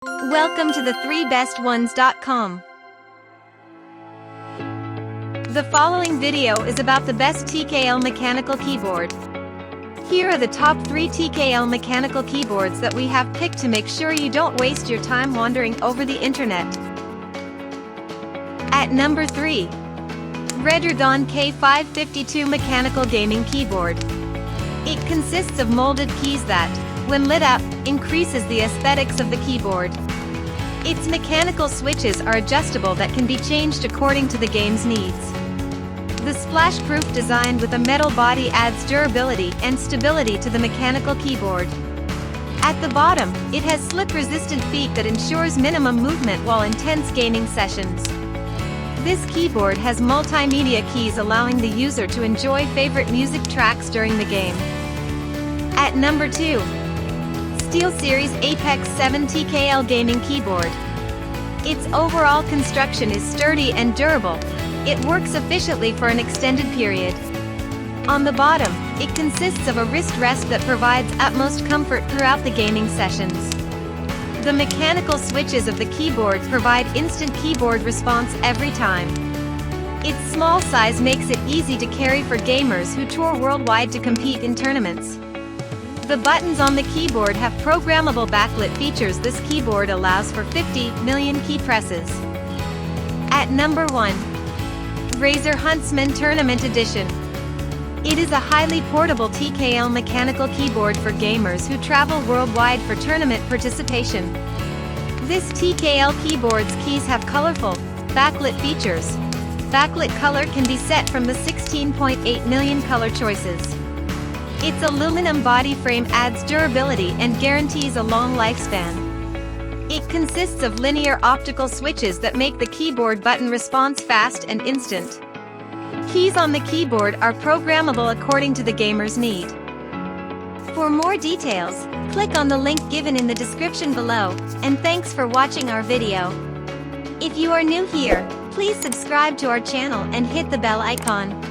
Welcome to the 3bestones.com. The following video is about the best Tkl Mechanical Keyboard. Here are the top 3 Tkl Mechanical Keyboards that we have picked to make sure you don't waste your time wandering over the internet. At number 3. Redragon K552 Mechanical Gaming Keyboard. It consists of molded keys that, when lit up, increases the aesthetics of the keyboard. Its mechanical switches are adjustable that can be changed according to the game's needs. The splash-proof design with a metal body adds durability and stability to the mechanical keyboard. At the bottom, it has slip-resistant feet that ensures minimum movement while intense gaming sessions. This keyboard has multimedia keys allowing the user to enjoy favorite music tracks during the game. At number 2. SteelSeries Apex 7 Tkl Gaming Keyboard. Its overall construction is sturdy and durable. It works efficiently for an extended period. On the bottom, it consists of a wrist rest that provides utmost comfort throughout the gaming sessions. The mechanical switches of the keyboard provide instant keyboard response every time. Its small size makes it easy to carry for gamers who tour worldwide to compete in tournaments. The buttons on the keyboard have programmable backlit features. This keyboard allows for 50 million key presses. At number 1. Razer Huntsman Tournament Edition. It is a highly portable Tkl mechanical keyboard for gamers who travel worldwide for tournament participation. This Tkl keyboard's keys have colorful, backlit features. Backlit color can be set from the 16.8 million color choices. Its aluminum body frame adds durability and guarantees a long lifespan. It consists of linear optical switches that make the keyboard button response fast and instant. Keys on the keyboard are programmable according to the gamer's need. For more details, click on the link given in the description below, and thanks for watching our video. If you are new here, please subscribe to our channel and hit the bell icon.